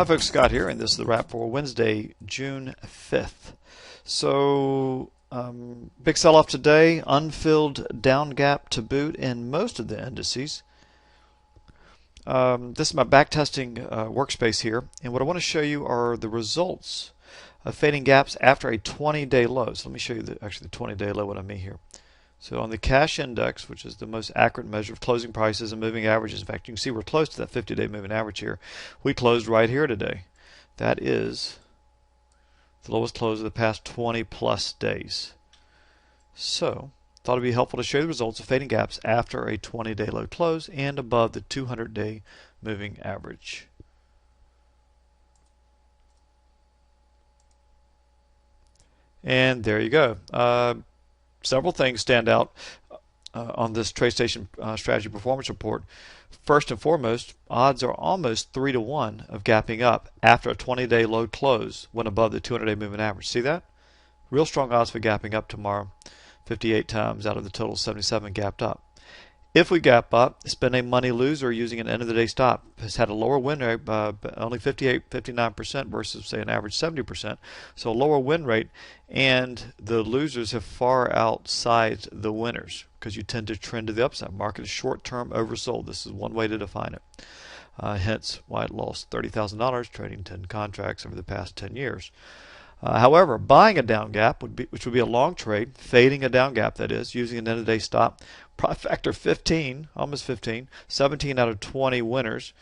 Hi folks, Scott here, and this is the wrap for Wednesday, June 5th. So, big sell-off today, unfilled down gap to boot in most of the indices. This is my backtesting workspace here, and what I want to show you are the results of fading gaps after a 20-day low. So let me show you actually the 20-day low, what I mean here. So on the cash index, which is the most accurate measure of closing prices and moving averages, in fact, you can see we're close to that 50-day moving average here. We closed right here today. That is the lowest close of the past 20 plus days. So, thought it'd be helpful to show you the results of fading gaps after a 20-day low close and above the 200-day moving average. And there you go. Several things stand out on this TradeStation strategy performance report. First and foremost, odds are almost 3 to 1 of gapping up after a 20-day low close when above the 200-day moving average. See that? Real strong odds for gapping up tomorrow. 58 times out of the total 77 gapped up. If we gap up, it's been a money loser using an end-of-the-day stop. Has had a lower win rate, only 58, 59% versus, say, an average 70%. So a lower win rate, and the losers have far outsized the winners because you tend to trend to the upside. Market is short-term oversold. This is one way to define it. Hence why it lost $30,000 trading 10 contracts over the past 10 years. However, buying a down gap, which would be a long trade, fading a down gap, that is, using an end-of-day stop, profit factor 15, almost 15, 17 out of 20 winners.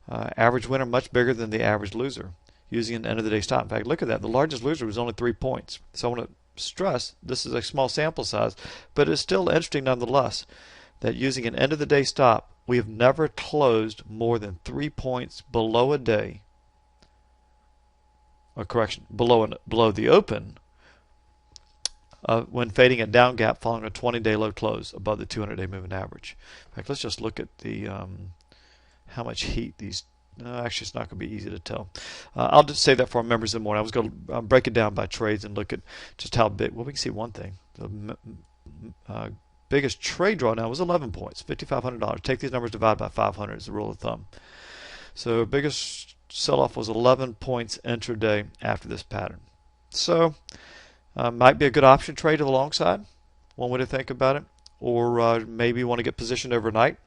Average winner much bigger than the average loser using an end-of-the-day stop. In fact, look at that. The largest loser was only 3 points. So I want to stress this is a small sample size, but it's still interesting nonetheless that using an end-of-the-day stop, we have never closed more than 3 points below a day. Below the open when fading a down gap following a 20-day low close above the 200-day moving average. In fact, let's just look at the how much heat these. Actually, it's not going to be easy to tell. I'll just say that for our members in the morning. I was going to break it down by trades and look at just how big. Well, we can see one thing. The biggest trade draw now was 11 points, $5,500. Take these numbers, divide by 500 as a rule of thumb. So biggest sell-off was 11 points intraday after this pattern. So might be a good option trade to the long side, one way to think about it, or maybe you want to get positioned overnight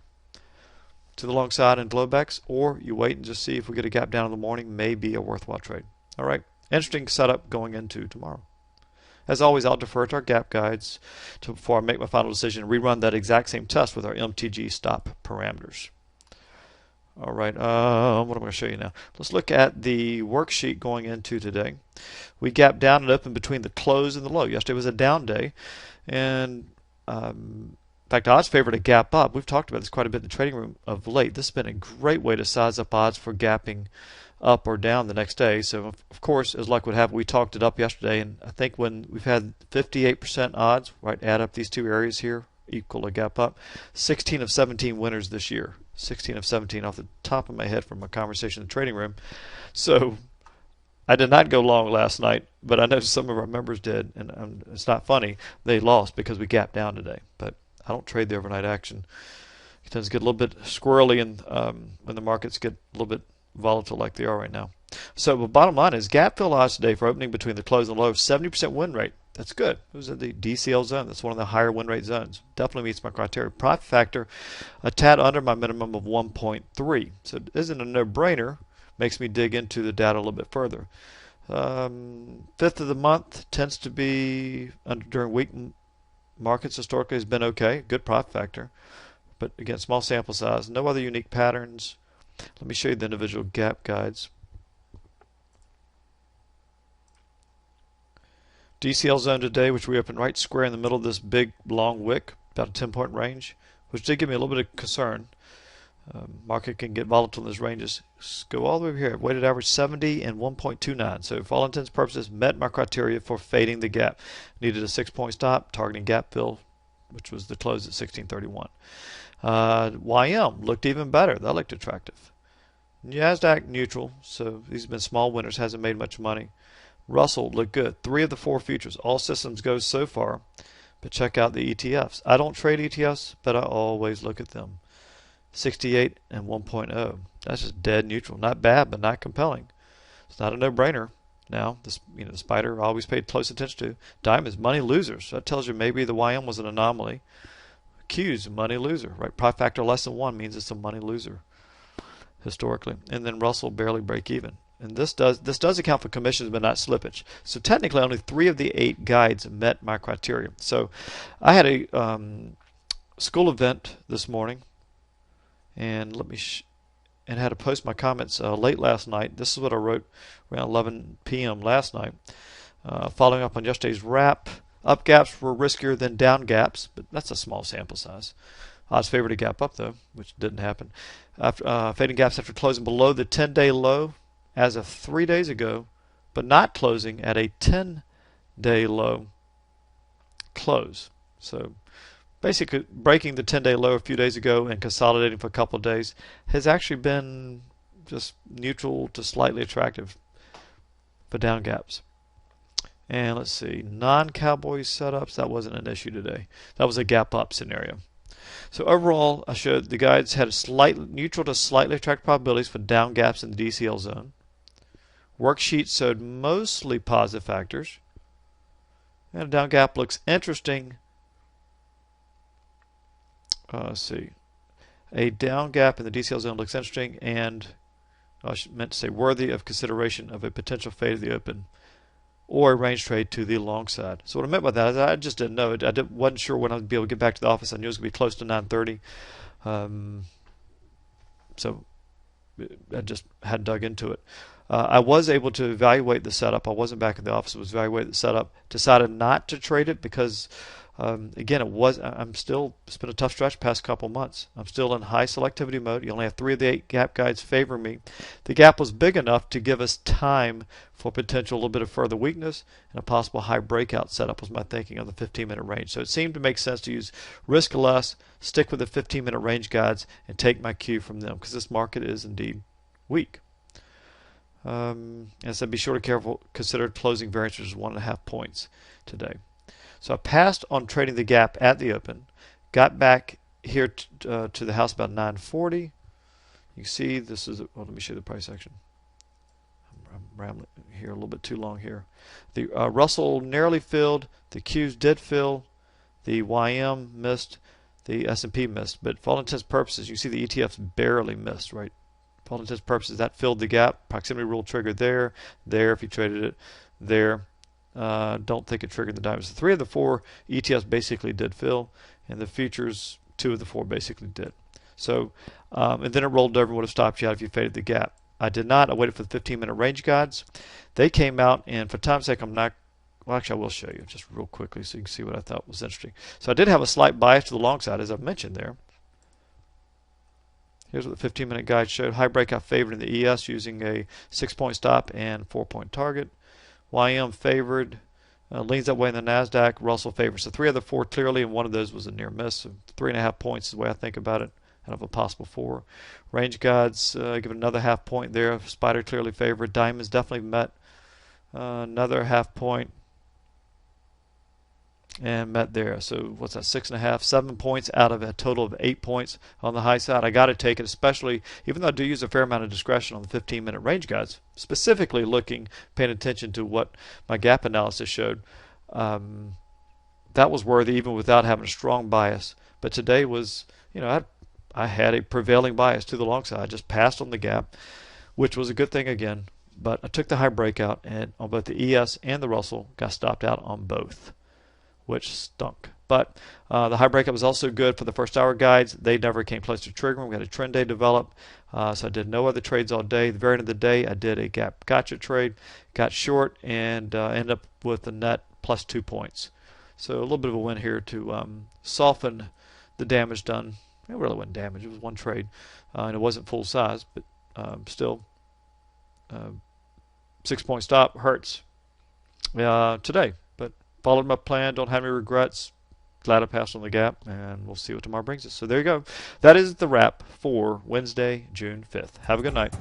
to the long side in Globex, or you wait and just see if we get a gap down in the morning, may be a worthwhile trade. All right, interesting setup going into tomorrow. As always, I'll defer to our gap guides before I make my final decision and rerun that exact same test with our MTG stop parameters. All right, what am I going to show you now? Let's look at the worksheet going into today. We gapped down and opened between the close and the low. Yesterday was a down day, and in fact, odds favored a gap up. We've talked about this quite a bit in the trading room of late. This has been a great way to size up odds for gapping up or down the next day. So, of course, as luck would have, we talked it up yesterday, and I think when we've had 58% odds, right, add up these two areas here, equal a gap up, 16 of 17 winners this year. 16 of 17 off the top of my head from a conversation in the trading room. So I did not go long last night, but I know some of our members did, and it's not funny. They lost because we gapped down today. But I don't trade the overnight action. It tends to get a little bit squirrely when the markets get a little bit volatile like they are right now. So the bottom line is gap fill odds today for opening between the close and the low, 70% win rate. That's good. It was in the DCL zone. That's one of the higher win rate zones. Definitely meets my criteria. Profit factor, a tad under my minimum of 1.3. So it isn't a no-brainer. Makes me dig into the data a little bit further. Fifth of the month tends to be during weak markets. Historically has been okay. Good profit factor. But again, small sample size. No other unique patterns. Let me show you the individual gap guides. DCL zone today, which we opened right square in the middle of this big long wick, about a 10-point range, which did give me a little bit of concern. Market can get volatile in those ranges. Let's go all the way over here. Weighted average 70 and 1.29. So for all intents and purposes, met my criteria for fading the gap. Needed a 6-point stop, targeting gap fill, which was the close at 1631. YM looked even better. That looked attractive. NASDAQ neutral, so these have been small winners, hasn't made much money. Russell looked good. 3 of the 4 futures. All systems go so far. But check out the ETFs. I don't trade ETFs, but I always look at them. 68 and 1.0. That's just dead neutral. Not bad, but not compelling. It's not a no-brainer. Now, the spider I always paid close attention to. Diamonds, money losers. So that tells you maybe the YM was an anomaly. Q's, money loser, right? Profit factor less than 1 means it's a money loser historically. And then Russell barely break even. And this does account for commissions but not slippage. So technically only 3 of the 8 guides met my criteria. So I had a school event this morning, and and had to post my comments late last night. This is what I wrote around 11 p.m. last night. Following up on yesterday's wrap, up gaps were riskier than down gaps, but that's a small sample size. Odds favored a gap up though, which didn't happen. Fading gaps after closing below the 10-day low as of 3 days ago, but not closing at a 10-day low close. So basically breaking the 10-day low a few days ago and consolidating for a couple of days has actually been just neutral to slightly attractive for down gaps. And let's see, non-cowboy setups, that wasn't an issue today. That was a gap up scenario. So overall, I showed the guides had a neutral to slightly attractive probabilities for down gaps in the DCL zone. Worksheet showed mostly positive factors. And a down gap looks interesting. Let's see. A down gap in the DCL zone looks interesting, and I meant to say worthy of consideration of a potential fade of the open or a range trade to the long side. So what I meant by that is I just didn't know. Wasn't sure when I'd be able to get back to the office. I knew it was going to be close to 9:30. So I just hadn't dug into it. I was able to evaluate the setup. I wasn't back in the office. I was evaluating the setup. Decided not to trade it because, again, it's been a tough stretch past couple months. I'm still in high selectivity mode. You only have 3 of the 8 gap guides favoring me. The gap was big enough to give us time for potential a little bit of further weakness, and a possible high breakout setup was my thinking of the 15-minute range. So it seemed to make sense to use risk less, stick with the 15-minute range guides, and take my cue from them because this market is indeed weak. As I said, be sure to consider closing variances 1.5 points today. So I passed on trading the gap at the open, got back here to the house about 9:40. You can see this is, let me show you the price action. I'm rambling here a little bit too long here. The Russell narrowly filled, the Qs did fill, the YM missed, the S&P missed, but for all intents and purposes, you see the ETFs barely missed, right? For all intents and purposes, that filled the gap. Proximity rule triggered there if you traded it, there. Don't think it triggered the diamonds. So 3 of the 4 ETFs basically did fill, and the futures 2 of the 4 basically did. So, and then it rolled over and would have stopped you out if you faded the gap. I did not. I waited for the 15-minute range guides. They came out, and for time's sake, well, actually, I will show you just real quickly so you can see what I thought was interesting. So I did have a slight bias to the long side, as I've mentioned there. Here's what the 15-minute guide showed. High breakout favored in the ES using a 6-point stop and 4-point target. YM favored, leans that way in the NASDAQ. Russell favored. So 3 of the 4 clearly, and one of those was a near miss. So 3.5 points is the way I think about it out of a possible 4. Range guides, give it another 0.5 point there. Spider clearly favored. Diamonds definitely met another 0.5 point. And met there. So what's that, 6.5, 7 points out of a total of 8 points on the high side. I got to take it, especially even though I do use a fair amount of discretion on the 15-minute range guides, specifically paying attention to what my gap analysis showed. That was worthy even without having a strong bias. But today was, I had a prevailing bias to the long side. I just passed on the gap, which was a good thing again. But I took the high breakout, and on both the ES and the Russell, got stopped out on both, which stunk. But the high breakup was also good for the first hour guides. They never came close to triggering. We had a trend day develop, so I did no other trades all day. The very end of the day, I did a gap gotcha trade, got short, and ended up with a net plus 2 points. So a little bit of a win here to soften the damage done. It really wasn't damage. It was one trade, and it wasn't full size, but still 6-point stop hurts today. Followed my plan, don't have any regrets. Glad I passed on the gap, and we'll see what tomorrow brings us. So there you go. That is the wrap for Wednesday, June 5th. Have a good night.